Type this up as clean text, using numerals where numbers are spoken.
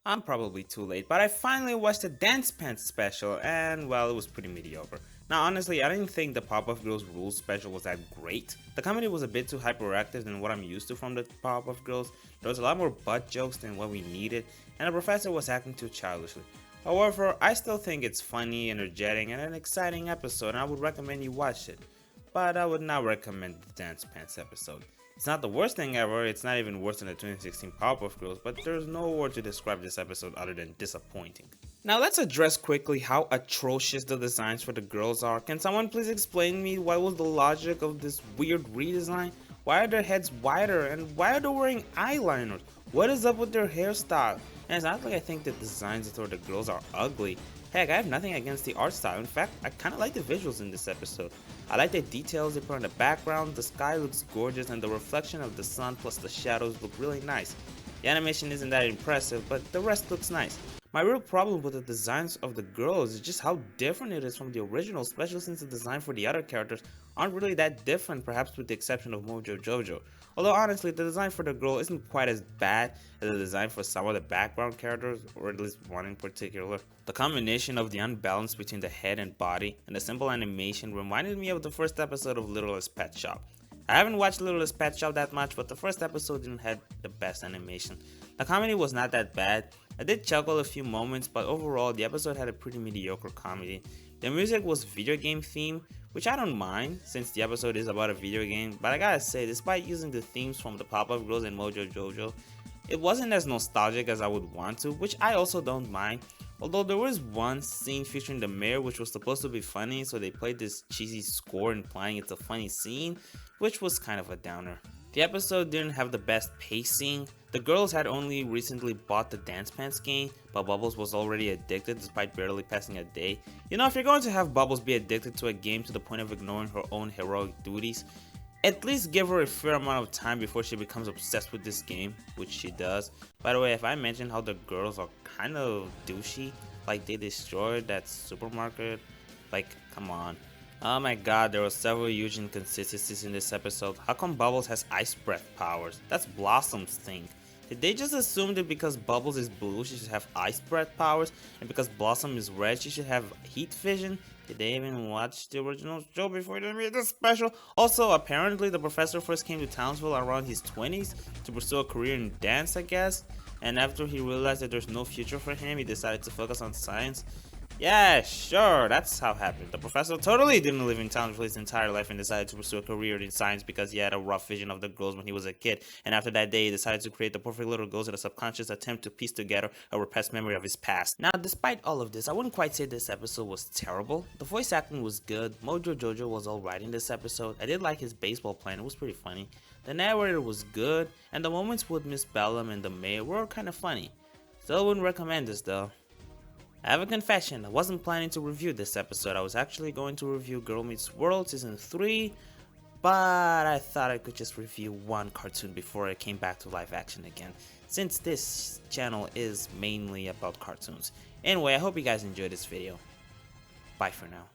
I'm probably too late, but I finally watched the Dance Pants special, and well, it was pretty mediocre. Now, honestly, I didn't think the Powerpuff Girls Rules special was that great. The comedy was a bit too hyperactive than what I'm used to from the Powerpuff Girls. There was a lot more butt jokes than what we needed, and the professor was acting too childishly. However, I still think it's funny, energetic, and an exciting episode, and I would recommend you watch it. But I would not recommend the Dance Pants episode. It's not the worst thing ever, it's not even worse than the 2016 Powerpuff Girls, but there's no word to describe this episode other than disappointing. Now let's address quickly how atrocious the designs for the girls are. Can someone please explain me what was the logic of this weird redesign? Why are their heads wider and why are they wearing eyeliners? What is up with their hairstyle? And it's not like I think the designs for the girls are ugly. Heck, I have nothing against the art style. In fact, I kinda like the visuals in this episode. I like the details they put on the background, the sky looks gorgeous and the reflection of the sun plus the shadows look really nice. The animation isn't that impressive, but the rest looks nice. My real problem with the designs of the girls is just how different it is from the original, especially since the design for the other characters aren't really that different, perhaps with the exception of Mojo Jojo. Although honestly, the design for the girl isn't quite as bad as the design for some of the background characters, or at least one in particular. The combination of the unbalance between the head and body and the simple animation reminded me of the first episode of Littlest Pet Shop. I haven't watched Littlest Pet Shop that much, but the first episode didn't have the best animation. The comedy was not that bad. I did chuckle a few moments, but overall the episode had a pretty mediocre comedy. The music was video game themed, which I don't mind since the episode is about a video game, but I gotta say, despite using the themes from the Powerpuff Girls and Mojo Jojo, it wasn't as nostalgic as I would want to, which I also don't mind. Although there was one scene featuring the mayor which was supposed to be funny, so they played this cheesy score implying it's a funny scene, which was kind of a downer. The episode didn't have the best pacing. The girls had only recently bought the Dance Pants game, but Bubbles was already addicted despite barely passing a day. You know, if you're going to have Bubbles be addicted to a game to the point of ignoring her own heroic duties, at least give her a fair amount of time before she becomes obsessed with this game, which she does. By the way, if I mention how the girls are kind of douchey, like they destroyed that supermarket, like come on. Oh my god, there were several huge inconsistencies in this episode. How come Bubbles has ice breath powers? That's Blossom's thing. Did they just assume that because Bubbles is blue she should have ice breath powers, and because Blossom is red she should have heat vision? Did they even watch the original show before they made this special? Also, apparently the professor first came to Townsville around his 20s to pursue a career in dance, I guess. And after he realized that there's no future for him, he decided to focus on science. Yeah, sure, that's how it happened. The professor totally didn't live in Townsville his entire life and decided to pursue a career in science because he had a rough vision of the girls when he was a kid. And after that day, he decided to create the perfect little girls in a subconscious attempt to piece together a repressed memory of his past. Now, despite all of this, I wouldn't quite say this episode was terrible. The voice acting was good. Mojo Jojo was alright in this episode. I did like his baseball plan, it was pretty funny. The narrator was good, and the moments with Miss Bellum and the mayor were kind of funny. Still wouldn't recommend this though. I have a confession, I wasn't planning to review this episode. I was actually going to review Girl Meets World Season 3, but I thought I could just review one cartoon before I came back to live action again, since this channel is mainly about cartoons. Anyway, I hope you guys enjoyed this video. Bye for now.